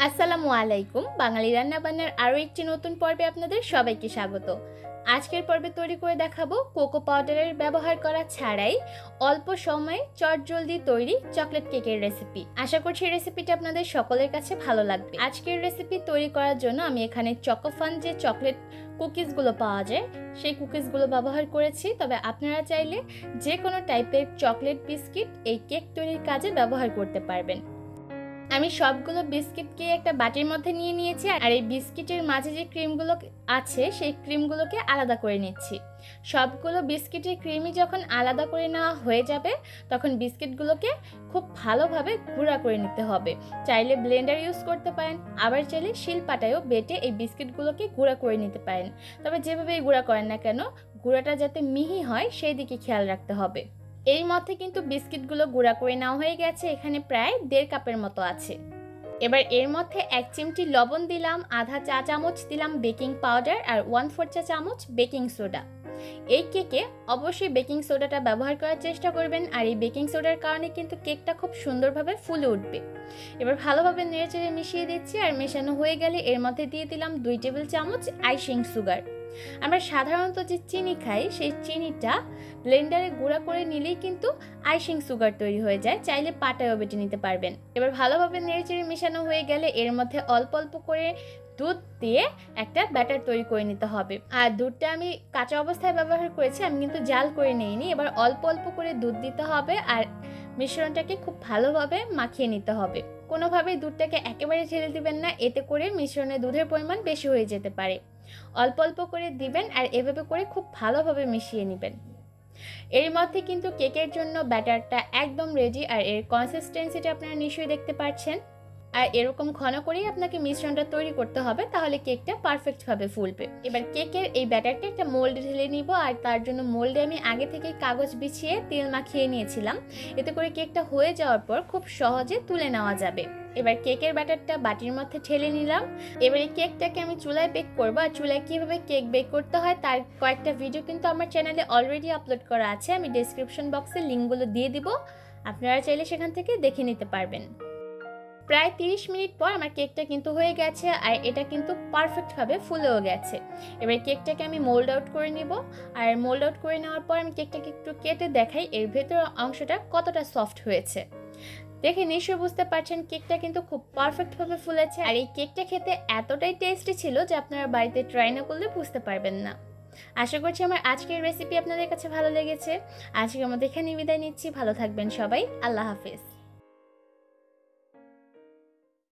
আসসালামু আলাইকুম। বাঙালি রান্নাবান্নার আরও একটি নতুন পর্বে আপনাদের সবাইকে স্বাগত। আজকের পর্বে তৈরি করে দেখাবো কোকো পাউডারের ব্যবহার করা ছাড়াই অল্প সময়ে চটজলদি তৈরি চকলেট কেকের রেসিপি। আশা করছি রেসিপিটা আপনাদের সকলের কাছে ভালো লাগবে। আজকের রেসিপি তৈরি করার জন্য আমি এখানে চকোফান যে চকলেট কুকিজগুলো পাওয়া যায় সেই কুকিজগুলো ব্যবহার করেছি। তবে আপনারা চাইলে যে কোনো টাইপের চকলেট বিস্কিট এই কেক তৈরির কাজে ব্যবহার করতে পারবেন। আমি সবগুলো বিস্কিটকে একটা বাটির মধ্যে নিয়ে নিয়েছি আর এই বিস্কিটের মাঝে যে ক্রিমগুলো আছে সেই ক্রিমগুলোকে আলাদা করে নিচ্ছি। সবগুলো বিস্কিটের ক্রিমই যখন আলাদা করে নেওয়া হয়ে যাবে তখন বিস্কিটগুলোকে খুব ভালোভাবে গুঁড়া করে নিতে হবে। চাইলে ব্লেন্ডার ইউজ করতে পারেন, আবার চাইলে শিলপাটায়ও বেটে এই বিস্কিটগুলোকে গুঁড়া করে নিতে পারেন। তবে যেভাবেই গুঁড়া করেন না কেন গুঁড়াটা যাতে মিহি হয় সেই দিকে খেয়াল রাখতে হবে। এর মধ্যে কিন্তু বিস্কিটগুলো গুঁড়া করে নেওয়া হয়ে গেছে, এখানে প্রায় 1.5 কাপের মতো আছে। এবার এর মধ্যে 1 চিমটি লবণ দিলাম, আধা চা চামচ দিলাম বেকিং পাউডার আর 1/4 চা চামচ বেকিং সোডা। এই কেকে অবশ্যই বেকিং সোডাটা ব্যবহার করার চেষ্টা করবেন, আর এই বেকিং সোডার কারণে কিন্তু কেকটা খুব সুন্দরভাবে ফুলে উঠবে। এবার ভালোভাবে নেড়েচেড়ে মিশিয়ে দিচ্ছি, আর মেশানো হয়ে গেলে এর মধ্যে দিয়ে দিলাম 2 টেবিল চামচ আইসিং সুগার। আমরা সাধারণত যে চিনি খাই সেই চিনিটা ব্লেন্ডারে গুঁড়া করে নিলেই কিন্তু আইসিং সুগার তৈরি হয়ে যায়, চাইলে পাটায়ও বেটে নিতে পারবেন। এবার ভালোভাবে নেড়েচেড়ে মেশানো হয়ে গেলে এর মধ্যে অল্প অল্প করে দুধ দিয়ে একটা ব্যাটার তৈরি করে নিতে হবে। আর দুধটা আমি কাঁচা অবস্থায় ব্যবহার করেছি, আমি কিন্তু জাল করে নিইনি। এবার অল্প অল্প করে দুধ দিতে হবে আর মিশ্রণটাকে খুব ভালোভাবে মাখিয়ে নিতে হবে। কোনোভাবেই দুধটাকে একেবারে ঢেলে দিবেন না, এতে করে মিশ্রণে দুধের পরিমাণ বেশি হয়ে যেতে পারে। অল্প অল্প করে দিবেন আর এভাবে করে খুব ভালোভাবে মিশিয়ে নেবেন। এর মধ্যে কিন্তু কেকের জন্য ব্যাটারটা একদম রেডি, আর এর কনসিস্টেন্সিটা আপনারা নিশ্চয়ই দেখতে পাচ্ছেন। আর এরকম ঘন করেই আপনাকে মিশ্রণটা তৈরি করতে হবে, তাহলে কেকটা পারফেক্টভাবে ফুলবে। এবার কেকের এই ব্যাটারটা একটা মোল্ডে ঢেলে নিব, আর তার জন্য মোল্ডে আমি আগে থেকে কাগজ বিছিয়ে তেল মাখিয়ে নিয়েছিলাম, এতে করে কেকটা হয়ে যাওয়ার পর খুব সহজে তুলে নেওয়া যাবে। এবার কেকের ব্যাটারটা বাটির মধ্যে ঢেলে নিলাম। এবার এই কেকটাকে আমি চুলায় বেক করবো, আর চুলায় কীভাবে কেক বেক করতে হয় তার কয়েকটা ভিডিও কিন্তু আমার চ্যানেলে অলরেডি আপলোড করা আছে, আমি ডেসক্রিপশন বক্সে লিঙ্কগুলো দিয়ে দিব, আপনারা চাইলে সেখান থেকে দেখে নিতে পারবেন। প্রায় 30 মিনিট পর আমার কেকটা কিন্তু হয়ে গেছে, আর এটা কিন্তু পারফেক্টভাবে ফুলেও গেছে। এবার কেকটাকে আমি মোল্ড আউট করে নিব, আর মোল্ড আউট করে নেওয়ার পর আমি কেকটাকে একটু কেটে দেখাই এর ভেতর অংশটা কতটা সফট হয়েছে। দেখে নিশ্চয়ই বুঝতে পারছেন কেকটা কিন্তু খুব পারফেক্টভাবে ফুলেছে, আর এই কেকটা খেতে এতটাই টেস্টি ছিল যে আপনারা বাড়িতে ট্রাই না করলে বুঝতে পারবেন না। আশা করছি আমার আজকের রেসিপি আপনাদের কাছে ভালো লেগেছে। আজকে আমাদের এখানে বিদায় নিচ্ছি, ভালো থাকবেন সবাই, আল্লাহ হাফেজ।